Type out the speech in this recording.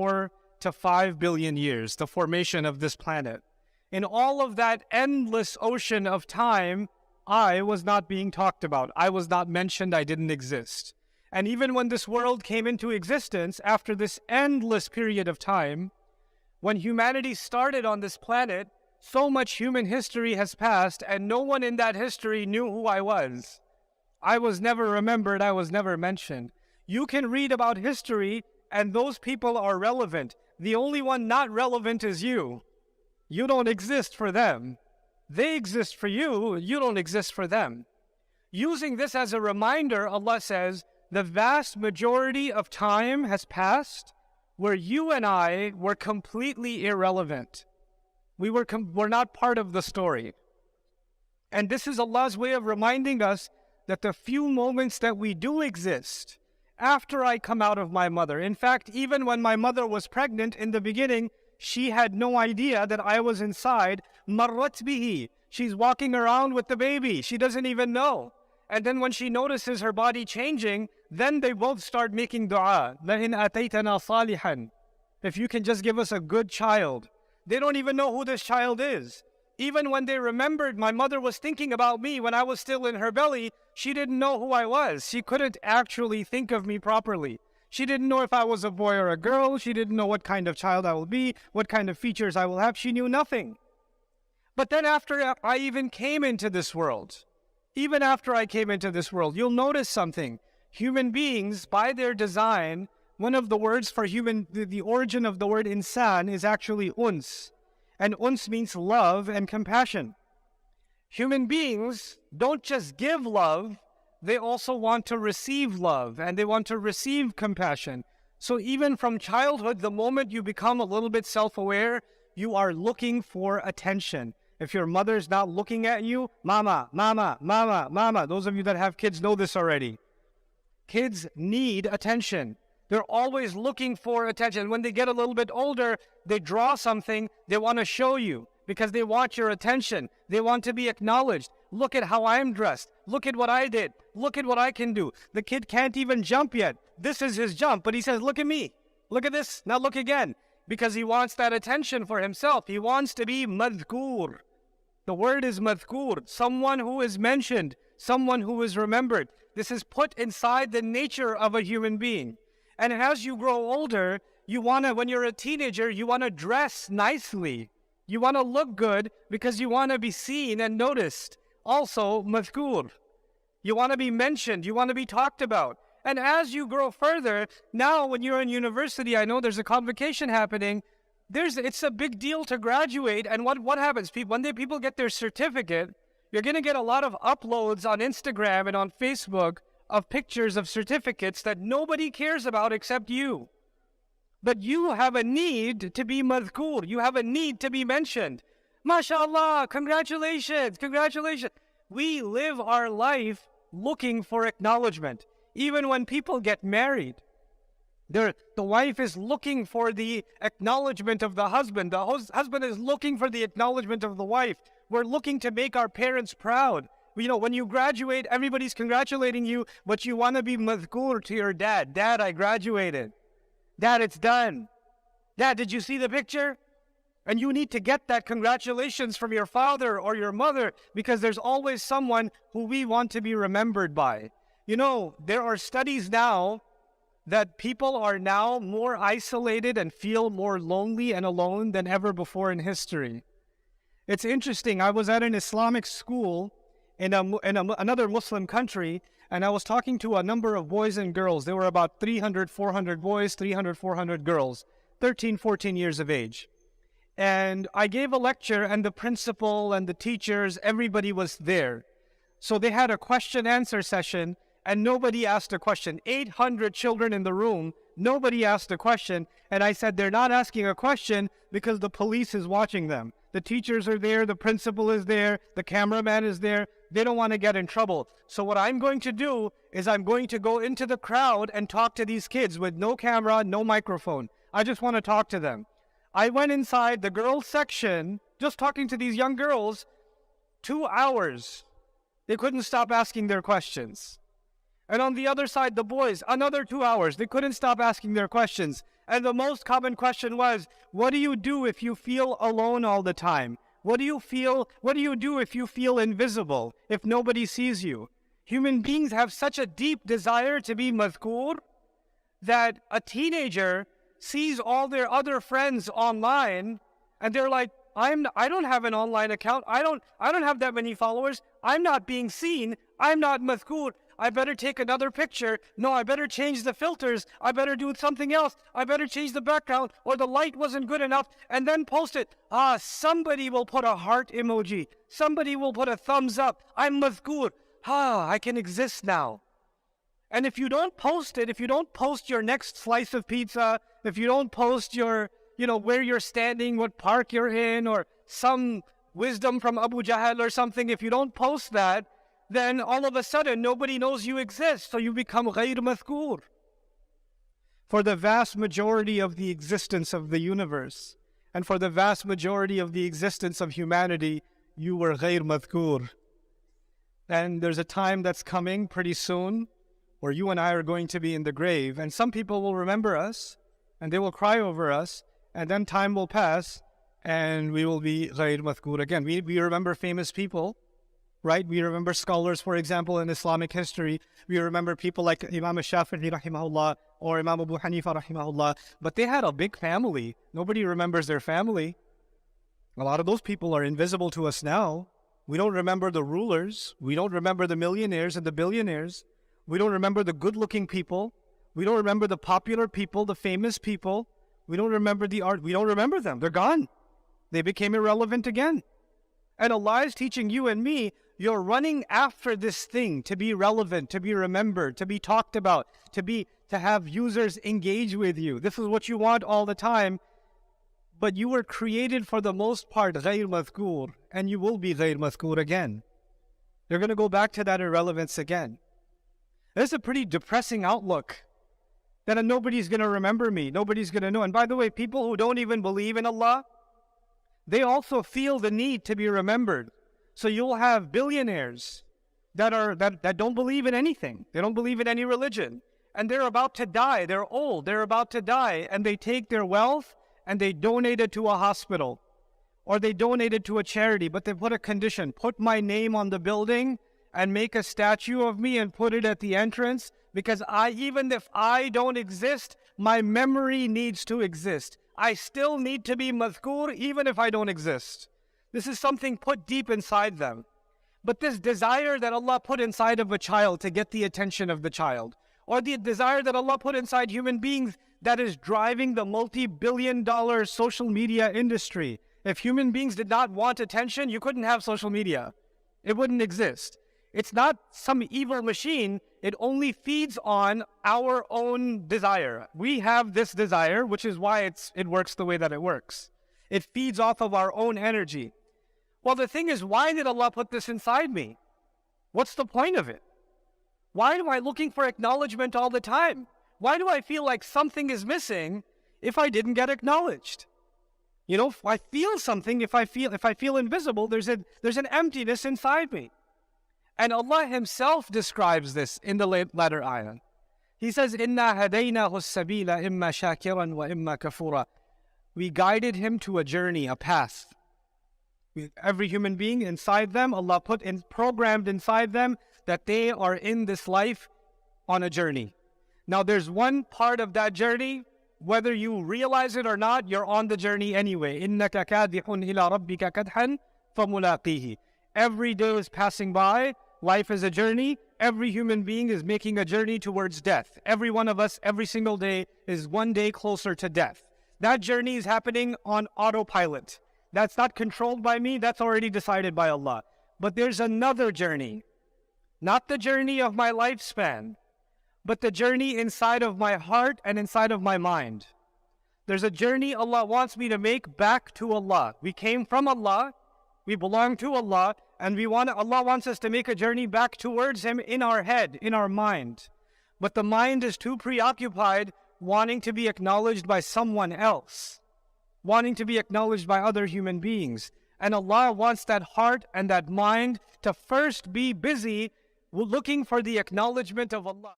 4 to 5 billion years, the formation of this planet. In all of that endless ocean of time, I was not being talked about. I was not mentioned. I didn't exist. And even when this world came into existence, after this endless period of time, when humanity started on this planet, so much human history has passed, and no one in that history knew who I was. I was never remembered. I was never mentioned. You can read about history, and those people are relevant. The only one not relevant is you. You don't exist for them. They exist for you. You don't exist for them. Using this as a reminder, Allah says, the vast majority of time has passed where you and I were completely irrelevant. We're not part of the story. And this is Allah's way of reminding us that the few moments that we do exist after I come out of my mother. In fact, even when my mother was pregnant in the beginning, she had no idea that I was inside. Marrat bihi. She's walking around with the baby. She doesn't even know. And then when she notices her body changing, then they both start making dua. لَإِنْ أَتَيْتَنَا صَالِحًا. If you can just give us a good child. They don't even know who this child is. Even when they remembered my mother was thinking about me when I was still in her belly, she didn't know who I was. She couldn't actually think of me properly. She didn't know if I was a boy or a girl. She didn't know what kind of child I will be, what kind of features I will have. She knew nothing. But then after I even came into this world, you'll notice something. Human beings, by their design, one of the words for human, the origin of the word insan is actually uns. And uns means love and compassion. Human beings don't just give love, they also want to receive love and they want to receive compassion. So even from childhood, the moment you become a little bit self-aware, you are looking for attention. If your mother's not looking at you, mama, mama, mama, mama. Those of you that have kids know this already. Kids need attention. They're always looking for attention. When they get a little bit older, they draw something, they want to show you because they want your attention. They want to be acknowledged. Look at how I'm dressed. Look at what I did. Look at what I can do. The kid can't even jump yet. This is his jump, but he says, look at me. Look at this. Now look again. Because he wants that attention for himself. He wants to be madhkur. The word is madhkur, someone who is mentioned, someone who is remembered. This is put inside the nature of a human being. And as you grow older, when you're a teenager, you want to dress nicely. You want to look good because you want to be seen and noticed. Also, madhkur. You want to be mentioned. You want to be talked about. And as you grow further, now when you're in university, I know there's a convocation happening. It's a big deal to graduate. And what happens? One day people get their certificate. You're going to get a lot of uploads on Instagram and on Facebook of pictures of certificates that nobody cares about except you. But you have a need to be madhkur. You have a need to be mentioned. MashaAllah, congratulations, congratulations. We live our life looking for acknowledgement. Even when people get married, the wife is looking for the acknowledgement of the husband. The husband is looking for the acknowledgement of the wife. We're looking to make our parents proud. When you graduate, everybody's congratulating you, but you want to be madhkur to your dad. Dad, I graduated. Dad, it's done. Dad, did you see the picture? And you need to get that congratulations from your father or your mother because there's always someone who we want to be remembered by. There are studies now that people are now more isolated and feel more lonely and alone than ever before in history. It's interesting. I was at an Islamic school in another Muslim country, and I was talking to a number of boys and girls. There were about 300, 400 boys, 300, 400 girls, 13, 14 years of age. And I gave a lecture, and the principal and the teachers, everybody was there. So they had a question-answer session, and nobody asked a question. 800 children in the room, nobody asked a question. And I said, they're not asking a question because the police is watching them. The teachers are there, the principal is there, the cameraman is there. They don't want to get in trouble. So what I'm going to do is I'm going to go into the crowd and talk to these kids with no camera, no microphone. I just want to talk to them. I went inside the girls section, just talking to these young girls, 2 hours. They couldn't stop asking their questions. And on the other side, the boys, another 2 hours. They couldn't stop asking their questions. And the most common question was, what do you do if you feel alone all the time? What do you do if you feel invisible, if nobody sees you? Human beings have such a deep desire to be madhkur that a teenager sees all their other friends online and they're like, I don't have an online account. I don't have that many followers. I'm not being seen. I'm not madhkur. I better take another picture. No, I better change the filters. I better do something else. I better change the background, or the light wasn't good enough, and then post it. Somebody will put a heart emoji. Somebody will put a thumbs up. I'm madhkur. I can exist now. And if you don't post it, if you don't post your next slice of pizza, if you don't post your, where you're standing, what park you're in, or some wisdom from Abu Jahl or something, if you don't post that, then all of a sudden nobody knows you exist, so you become Gair madhkur. For the vast majority of the existence of the universe, and for the vast majority of the existence of humanity, you were Gair madhkur. And there's a time that's coming pretty soon where you and I are going to be in the grave, and some people will remember us, and they will cry over us, and then time will pass, and we will be Gair madhkur again. We remember famous people, right? We remember scholars, for example, in Islamic history. We remember people like Imam Shafi'i rahimahullah or Imam Abu Hanifa rahimahullah, but they had a big family. Nobody remembers their family. A lot of those people are invisible to us now. We don't remember the rulers. We don't remember the millionaires and the billionaires. We don't remember the good-looking people. We don't remember the popular people, the famous people. We don't remember the art. We don't remember them. They're gone. They became irrelevant again. And Allah is teaching you and me, you're running after this thing to be relevant, to be remembered, to be talked about, to have users engage with you. This is what you want all the time. But you were created for the most part Gair madhkur, and you will be Gair madhkur again. You're going to go back to that irrelevance again. This is a pretty depressing outlook, that nobody's going to remember me, nobody's going to know. And by the way, people who don't even believe in Allah, they also feel the need to be remembered. So you'll have billionaires that don't believe in anything. They don't believe in any religion. And they're about to die. They're old. They're about to die. And they take their wealth and they donate it to a hospital. Or they donate it to a charity. But they put a condition. Put my name on the building and make a statue of me and put it at the entrance. Because even if I don't exist, my memory needs to exist. I still need to be madhkur even if I don't exist. This is something put deep inside them. But this desire that Allah put inside of a child to get the attention of the child, or the desire that Allah put inside human beings that is driving the multi-billion-dollar social media industry. If human beings did not want attention, you couldn't have social media. It wouldn't exist. It's not some evil machine. It only feeds on our own desire. We have this desire, which is why it works the way that it works. It feeds off of our own energy. Well, the thing is, why did Allah put this inside me? What's the point of it? Why am I looking for acknowledgement all the time? Why do I feel like something is missing if I didn't get acknowledged? If I feel something, if I feel invisible, there's an emptiness inside me. And Allah Himself describes this in the latter ayah. He says, "Inna hadaynahu as-sabila imma shakiran wa imma kafura." We guided him to a journey, a path. Every human being inside them, Allah programmed inside them that they are in this life on a journey. Now there's one part of that journey, whether you realize it or not, you're on the journey anyway. إِنَّكَ كَادِحٌ إِلَىٰ رَبِّكَ كَدْحًا فَمُلَاقِيهِ. Every day is passing by. Life is a journey. Every human being is making a journey towards death. Every one of us, every single day, is one day closer to death. That journey is happening on autopilot. That's not controlled by me. That's already decided by Allah. But there's another journey. Not the journey of my lifespan, but the journey inside of my heart and inside of my mind. There's a journey Allah wants me to make back to Allah. We came from Allah. We belong to Allah. And Allah wants us to make a journey back towards Him in our head, in our mind. But the mind is too preoccupied wanting to be acknowledged by someone else, wanting to be acknowledged by other human beings. And Allah wants that heart and that mind to first be busy looking for the acknowledgement of Allah.